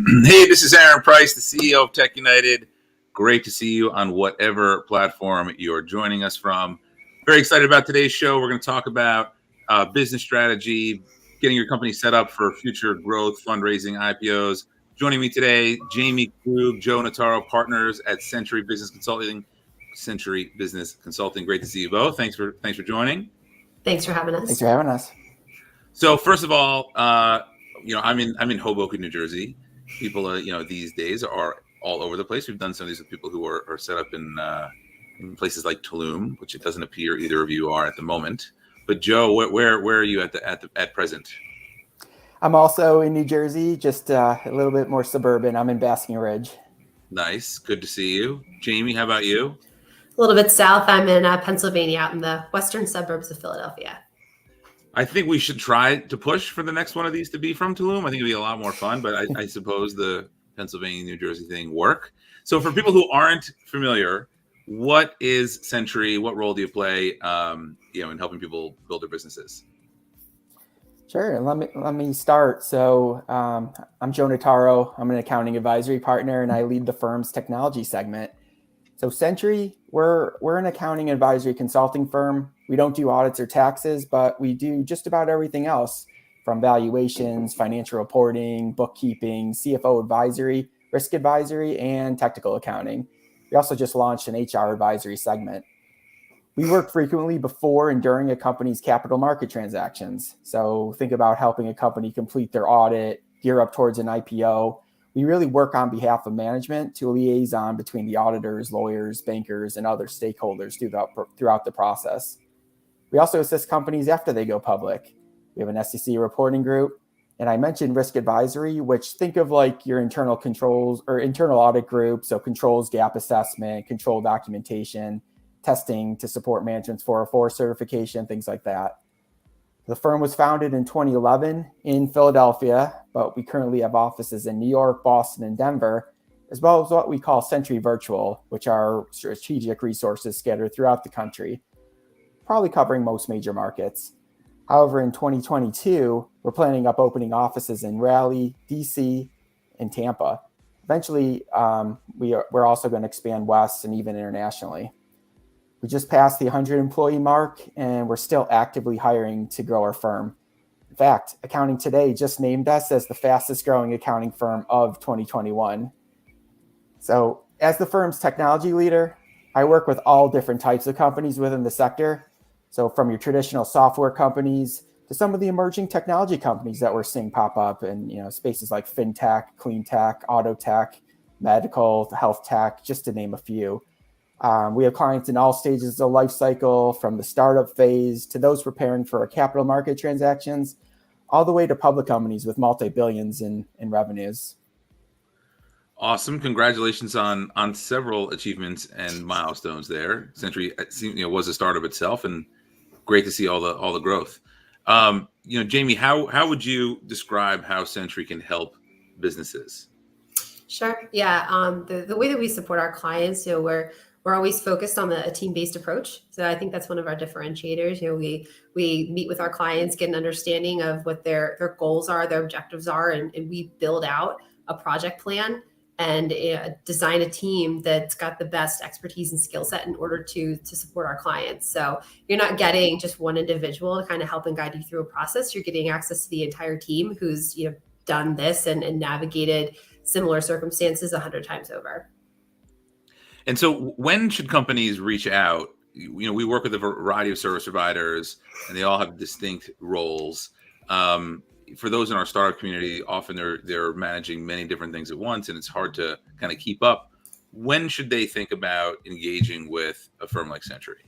Hey, this is Aaron Price, the CEO of TechUnited. Great to see you on whatever platform you're joining us from. Very excited about today's show. We're going to talk about business strategy, getting your company set up for future growth, fundraising, IPOs. Joining me today, Jamie Krug, Joe Notaro, partners at Centri Business Consulting. Centri Business Consulting. Great to see you both. Thanks for joining. Thanks for having us. Thanks for having us. So first of all, I'm in Hoboken, New Jersey. People, these days are all over the place. We've done some of these with people who are set up in places like Tulum, which it doesn't appear either of you are at the moment. But Joe, where are you at present? I'm also in New Jersey, just a little bit more suburban. I'm in Basking Ridge. Nice, good to see you. Jamie, how about you? A little bit south. I'm in Pennsylvania, out in the western suburbs of Philadelphia. I think we should try to push for the next one of these to be from Tulum. I think it'd be a lot more fun, but I suppose the Pennsylvania, New Jersey thing work. So for people who aren't familiar, what is Centri? What role do you play, in helping people build their businesses? Sure. Let me start. So I'm Joe Notaro. I'm an accounting advisory partner, and I lead the firm's technology segment. So Centri, we're an accounting advisory consulting firm. We don't do audits or taxes, but we do just about everything else, from valuations, financial reporting, bookkeeping, CFO advisory, risk advisory, and technical accounting. We also just launched an HR advisory segment. We work frequently before and during a company's capital market transactions. So think about helping a company complete their audit, gear up towards an IPO. We really work on behalf of management to liaison between the auditors, lawyers, bankers, and other stakeholders throughout the process. We also assist companies after they go public. We have an SEC reporting group. And I mentioned risk advisory, which think of like your internal controls or internal audit group. So controls, gap assessment, control documentation, testing to support management's 404 certification, things like that. The firm was founded in 2011 in Philadelphia, but we currently have offices in New York, Boston, and Denver, as well as what we call Centri Virtual, which are strategic resources scattered throughout the country, probably covering most major markets. However, in 2022, we're planning up opening offices in Raleigh, DC, and Tampa. Eventually, we're also going to expand west and even internationally. We just passed the 100 employee mark, and we're still actively hiring to grow our firm. In fact, Accounting Today just named us as the fastest growing accounting firm of 2021. So as the firm's technology leader, I work with all different types of companies within the sector. So from your traditional software companies to some of the emerging technology companies that we're seeing pop up in spaces like fintech, clean tech, auto tech, medical, health tech, just to name a few. We have clients in all stages of the life cycle, from the startup phase to those preparing for capital market transactions, all the way to public companies with multi-billions in revenues. Awesome. Congratulations on several achievements and milestones there. Centri was a startup itself, and great to see all the growth. Jamie, how would you describe how Centri can help businesses? Sure. Yeah. The way that we support our clients, we're always focused on a team-based approach. So I think that's one of our differentiators. We meet with our clients, get an understanding of what their goals are, their objectives are, and we build out a project plan and design a team that's got the best expertise and skill set in order to support our clients. So you're not getting just one individual to kind of help and guide you through a process. You're getting access to the entire team who's done this and navigated similar circumstances 100 times over. And so when should companies reach out? We work with a variety of service providers, and they all have distinct roles. For those in our startup community, often they're managing many different things at once, and it's hard to kind of keep up. When should they think about engaging with a firm like Centri?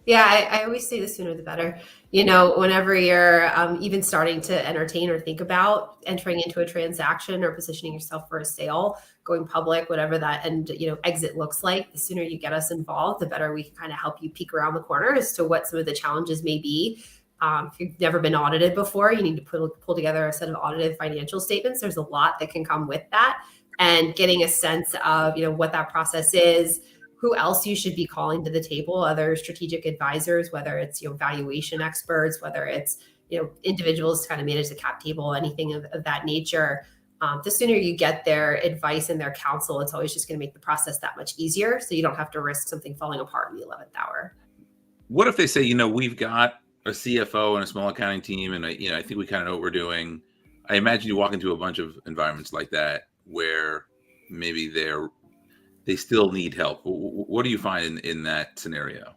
Yeah, I always say the sooner the better. Whenever you're even starting to entertain or think about entering into a transaction or positioning yourself for a sale, going public, whatever that end exit looks like, the sooner you get us involved, the better we can kind of help you peek around the corner as to what some of the challenges may be. If you've never been audited before, you need to pull together a set of audited financial statements. There's a lot that can come with that, and getting a sense of what that process is, who else you should be calling to the table, other strategic advisors, whether it's valuation experts, whether it's individuals to kind of manage the cap table, anything of that nature. The sooner you get their advice and their counsel, it's always just going to make the process that much easier. So you don't have to risk something falling apart in the 11th hour. What if they say, we've got a CFO and a small accounting team, and I think we kind of know what we're doing. I imagine you walk into a bunch of environments like that where maybe they still need help. What do you find in that scenario?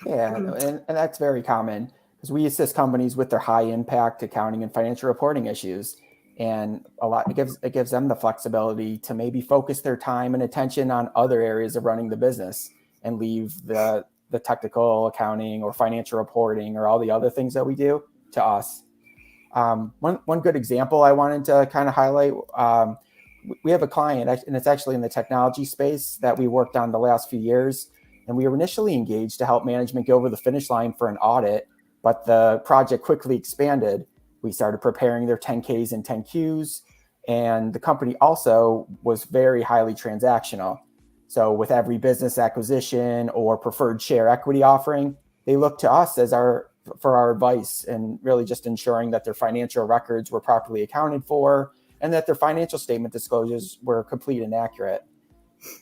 Yeah, and that's very common because we assist companies with their high impact accounting and financial reporting issues. And it gives them the flexibility to maybe focus their time and attention on other areas of running the business and leave the technical accounting or financial reporting or all the other things that we do to us. One good example I wanted to kind of highlight, we have a client, and it's actually in the technology space that we worked on the last few years. And we were initially engaged to help management go over the finish line for an audit, but the project quickly expanded. We started preparing their 10Ks and 10Qs, and the company also was very highly transactional. So with every business acquisition or preferred share equity offering, they looked to us for our advice and really just ensuring that their financial records were properly accounted for and that their financial statement disclosures were complete and accurate.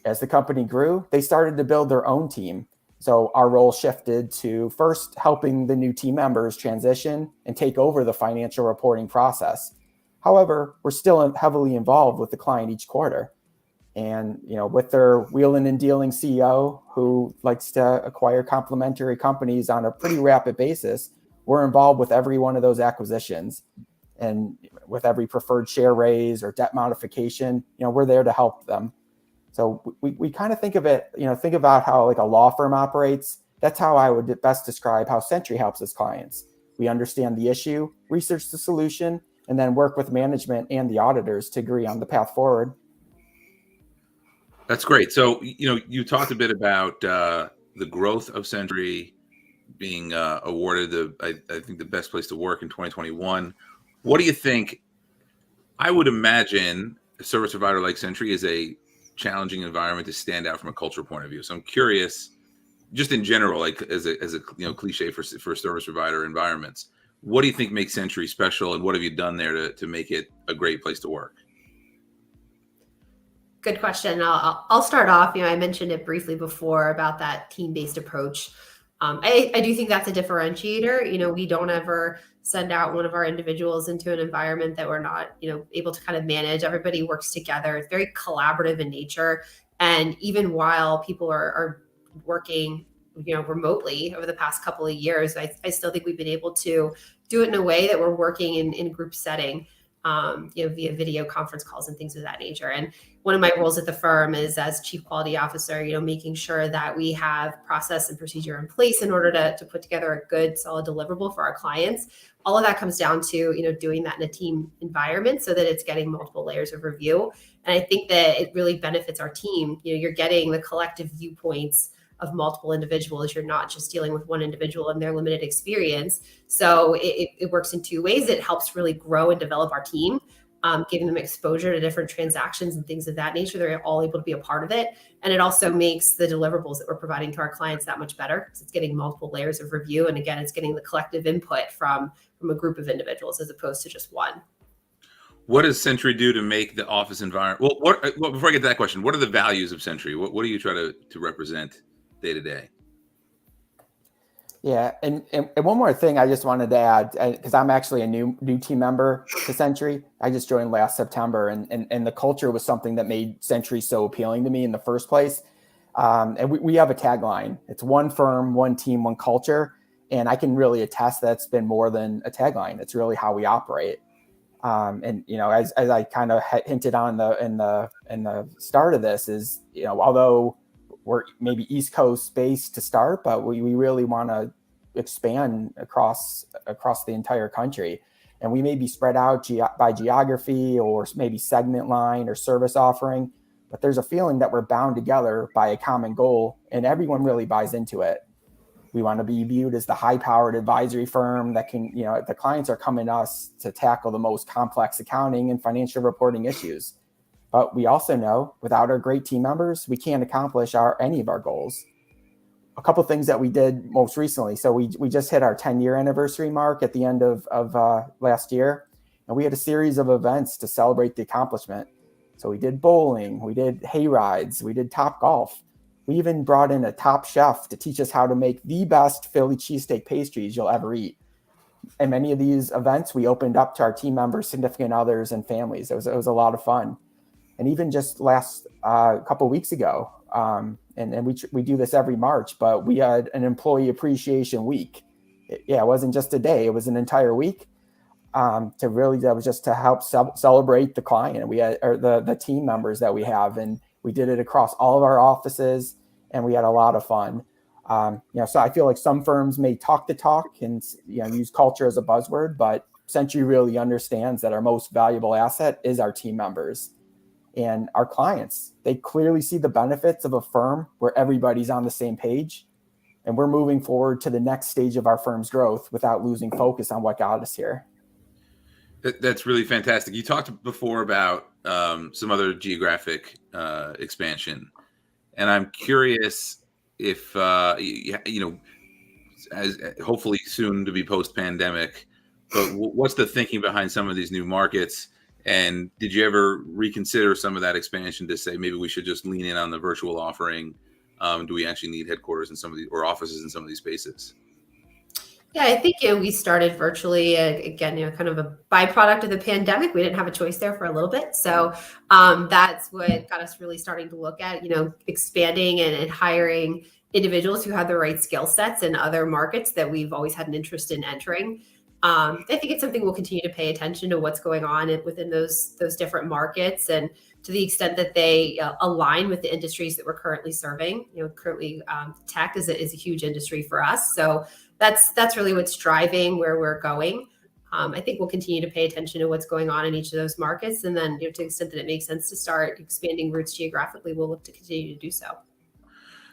As the company grew, they started to build their own team. So our role shifted to first helping the new team members transition and take over the financial reporting process. However, we're still heavily involved with the client each quarter. And, with their wheeling and dealing CEO who likes to acquire complementary companies on a pretty rapid basis, we're involved with every one of those acquisitions. And with every preferred share raise or debt modification, we're there to help them. So we kind of think of it, think about how like a law firm operates. That's how I would best describe how Centri helps its clients. We understand the issue, research the solution, and then work with management and the auditors to agree on the path forward. That's great. So, you talked a bit about the growth of Centri being awarded I think the best place to work in 2021. What do you think? I would imagine a service provider like Centri is a challenging environment to stand out from a cultural point of view. So I'm curious, just in general, like as a cliche for service provider environments, what do you think makes Centri special, and what have you done there to make it a great place to work? Good question. I'll start off. I mentioned it briefly before about that team-based approach. I do think that's a differentiator. We don't ever send out one of our individuals into an environment that we're not, able to kind of manage. Everybody works together. It's very collaborative in nature. And even while people are working, remotely over the past couple of years, I still think we've been able to do it in a way that we're working in group setting, via video conference calls and things of that nature. And one of my roles at the firm is as chief quality officer, making sure that we have process and procedure in place in order to put together a good, solid deliverable for our clients. All of that comes down to, doing that in a team environment so that it's getting multiple layers of review. And I think that it really benefits our team. You're getting the collective viewpoints of multiple individuals. You're not just dealing with one individual and their limited experience. So it works in two ways. It helps really grow and develop our team, giving them exposure to different transactions and things of that nature. They're all able to be a part of it. And it also makes the deliverables that we're providing to our clients that much better because it's getting multiple layers of review. And again, it's getting the collective input from a group of individuals as opposed to just one. What does Centri do to make the office environment? Well, before I get to that question, what are the values of Centri? What do you try to represent day to day? Yeah, and one more thing I just wanted to add, because I'm actually a new team member to Centri. I just joined last September, and the culture was something that made Centri so appealing to me in the first place. And we have a tagline. It's one firm, one team, one culture. And I can really attest that's been more than a tagline. It's really how we operate. And as I kind of hinted on in the start of this is, although we're maybe East Coast based to start, but we really want to expand across the entire country. And we may be spread out by geography or maybe segment line or service offering, but there's a feeling that we're bound together by a common goal, and everyone really buys into it. We want to be viewed as the high-powered advisory firm that can, the clients are coming to us to tackle the most complex accounting and financial reporting issues. But we also know without our great team members, we can't accomplish any of our goals. A couple of things that we did most recently. So we just hit our 10-year anniversary mark at the end of last year. And we had a series of events to celebrate the accomplishment. So we did bowling, we did hay rides, we did Top Golf. We even brought in a top chef to teach us how to make the best Philly cheesesteak pastries you'll ever eat. And many of these events we opened up to our team members, significant others, and families. It was a lot of fun. And even just last couple of weeks ago, and we do this every March, but we had an employee appreciation week. It wasn't just a day; it was an entire week. That was just to help celebrate the client. We had the team members that we have, and we did it across all of our offices, and we had a lot of fun. So I feel like some firms may talk the talk and use culture as a buzzword, but Centri really understands that our most valuable asset is our team members and our clients. They clearly see the benefits of a firm where everybody's on the same page, and we're moving forward to the next stage of our firm's growth without losing focus on what got us here. That's really fantastic. You talked before about some other geographic expansion, and I'm curious if as hopefully soon to be post-pandemic, but what's the thinking behind some of these new markets? And did you ever reconsider some of that expansion to say maybe we should just lean in on the virtual offering? Do we actually need headquarters in some of these or offices in some of these spaces? Yeah, I think we started virtually again, kind of a byproduct of the pandemic. We didn't have a choice there for a little bit, so that's what got us really starting to look at expanding and hiring individuals who have the right skill sets in other markets that we've always had an interest in entering. I think it's something we'll continue to pay attention to what's going on within those different markets, and to the extent that they align with the industries that we're currently serving. Currently tech is a huge industry for us, so that's really what's driving where we're going. I think we'll continue to pay attention to what's going on in each of those markets, and then to the extent that it makes sense to start expanding roots geographically, we'll look to continue to do so.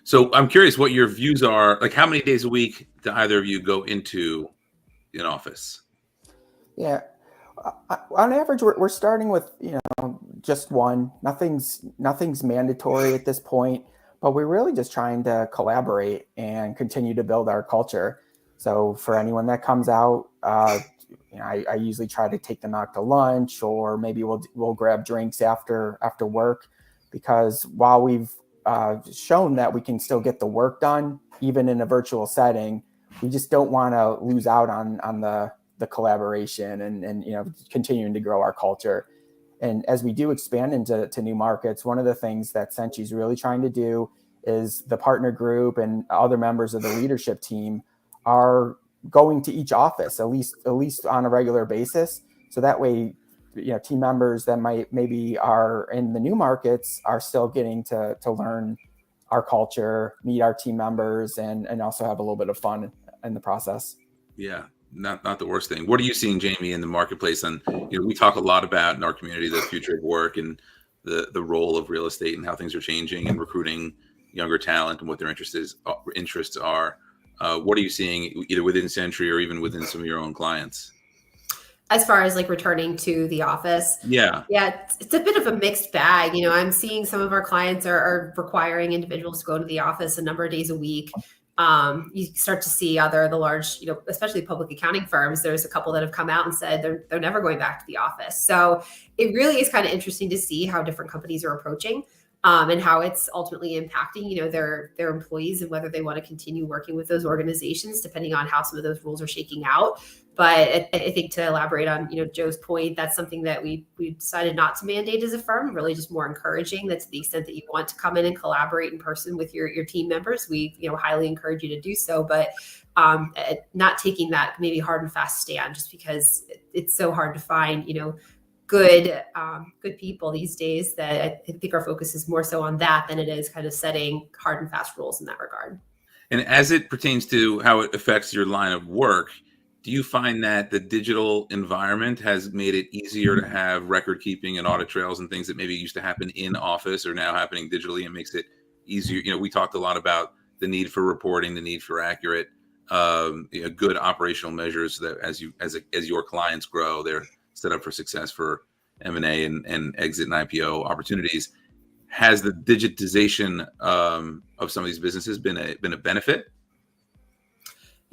So I'm curious what your views are. Like, how many days a week do either of you go into an office? Yeah, on average, we're starting with just one. Nothing's mandatory at this point, but we're really just trying to collaborate and continue to build our culture. So for anyone that comes out, I usually try to take them out to lunch, or maybe we'll grab drinks after work, because while we've shown that we can still get the work done even in a virtual setting, we just don't want to lose out on the collaboration and continuing to grow our culture. And as we do expand into new markets, one of the things that Centri is really trying to do is the partner group and other members of the leadership team are going to each office at least on a regular basis. So that way, team members that maybe are in the new markets are still getting to learn our culture, meet our team members, and also have a little bit of fun in the process. Yeah, not the worst thing. What are you seeing, Jamie, in the marketplace? And we talk a lot about in our community the future of work and the role of real estate and how things are changing and recruiting younger talent and what their interests are. What are you seeing either within Centri or even within some of your own clients? As far as returning to the office? Yeah, it's a bit of a mixed bag. I'm seeing some of our clients are requiring individuals to go to the office a number of days a week. You start to see the large, especially public accounting firms. There's a couple that have come out and said they're never going back to the office. So it really is kind of interesting to see how different companies are approaching and how it's ultimately impacting, their employees and whether they want to continue working with those organizations, depending on how some of those rules are shaking out. But I think to elaborate on, Joe's point, that's something that we decided not to mandate as a firm, really just more encouraging that to the extent that you want to come in and collaborate in person with your team members, we, highly encourage you to do so. But not taking that maybe hard and fast stand, just because it's so hard to find, good people these days, that I think our focus is more so on that than it is kind of setting hard and fast rules in that regard. And as it pertains to how it affects your line of work, do you find that the digital environment has made it easier to have record keeping and audit trails and things that maybe used to happen in office are now happening digitally, and makes it easier? We talked a lot about the need for reporting, the need for accurate, good operational measures that as your clients grow, they're set up for success for M&A and exit and IPO opportunities. Has the digitization of some of these businesses been a benefit?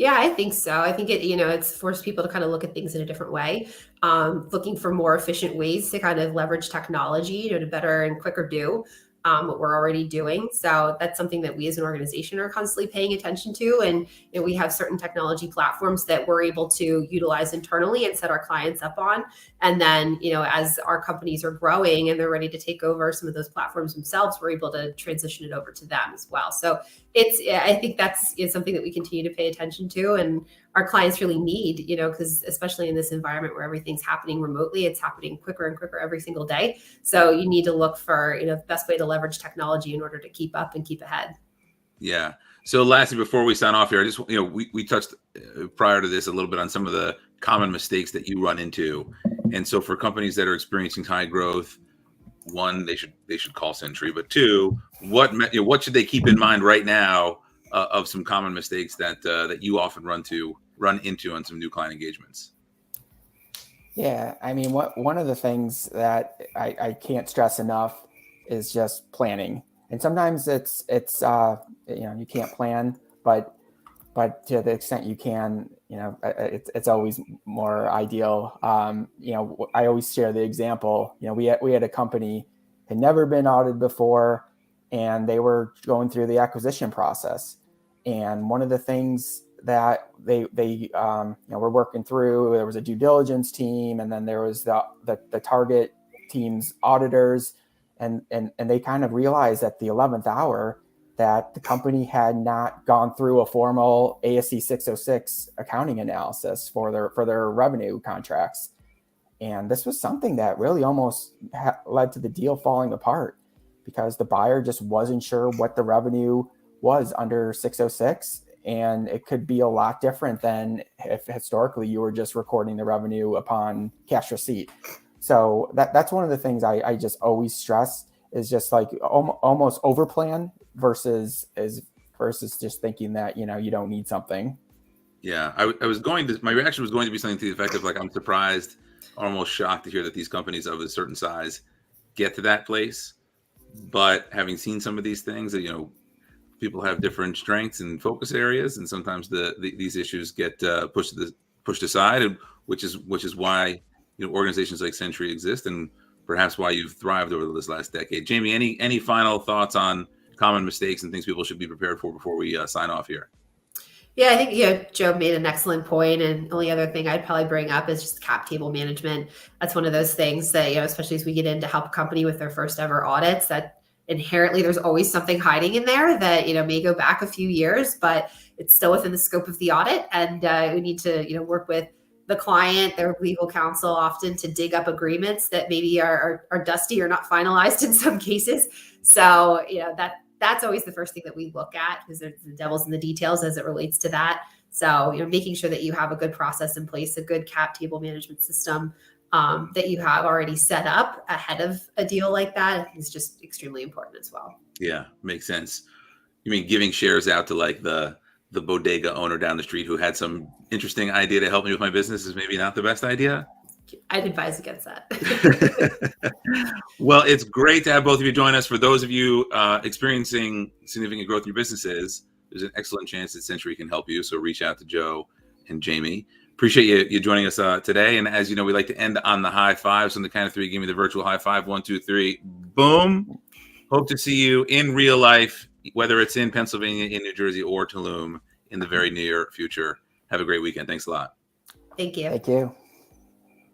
Yeah, I think so. I think it's forced people to kind of look at things in a different way, looking for more efficient ways to kind of leverage technology, to better and quicker do what we're already doing. So that's something that we as an organization are constantly paying attention to. And we have certain technology platforms that we're able to utilize internally and set our clients up on. And then, as our companies are growing and they're ready to take over some of those platforms themselves, we're able to transition it over to them as well. So I think that's something that we continue to pay attention to, and our clients really need, because especially in this environment where everything's happening remotely, it's happening quicker and quicker every single day. So you need to look for, the best way to leverage technology in order to keep up and keep ahead. Yeah. So lastly, before we sign off here, I just, we touched prior to this a little bit on some of the common mistakes that you run into. And so for companies that are experiencing high growth, one, they should call Centri, but two, what should they keep in mind right now of some common mistakes that you often run into on some new client engagements? Yeah, I mean, one of the things that I can't stress enough is just planning. And sometimes it's you can't plan, but to the extent you can, it's always more ideal. I always share the example. We had a company had never been audited before, and they were going through the acquisition process. And one of the things that they were working through, there was a due diligence team, and then there was the target team's auditors, and they kind of realized at the 11th hour that the company had not gone through a formal ASC 606 accounting analysis for their revenue contracts. And this was something that really almost led to the deal falling apart, because the buyer just wasn't sure what the revenue was under 606. And it could be a lot different than if historically you were just recording the revenue upon cash receipt. So that's one of the things I just always stress, is just like almost overplan versus just thinking that, you don't need something. Yeah, my reaction was going to be something to the effect of like, I'm surprised, almost shocked to hear that these companies of a certain size get to that place. But having seen some of these things, that people have different strengths and focus areas, and sometimes these issues get pushed aside, which is why organizations like Centri exist, and perhaps why you've thrived over this last decade. Jamie, any final thoughts on common mistakes and things people should be prepared for before we sign off here? Yeah, I think Joe made an excellent point, and the only other thing I'd probably bring up is just cap table management. That's one of those things that, especially as we get in to help a company with their first ever audits, that inherently there's always something hiding in there that may go back a few years, but it's still within the scope of the audit, and we need to work with the client, their legal counsel, often to dig up agreements that maybe are dusty or not finalized in some cases. So that's always the first thing that we look at, because the devil's in the details as it relates to that. So making sure that you have a good process in place, a good cap table management system that you have already set up ahead of a deal like that is just extremely important as well. Yeah, makes sense. You mean giving shares out to like the bodega owner down the street who had some interesting idea to help me with my business is maybe not the best idea? I'd advise against that. Well, it's great to have both of you join us. For those of you experiencing significant growth in your businesses, there's an excellent chance that Centri can help you. So reach out to Joe and Jamie. Appreciate you joining us today. And as you know, we like to end on the high five. So on the count of three, give me the virtual high five. 1, 2, 3. Boom. Hope to see you in real life, whether it's in Pennsylvania, in New Jersey, or Tulum in the very near future. Have a great weekend. Thanks a lot. Thank you. Thank you.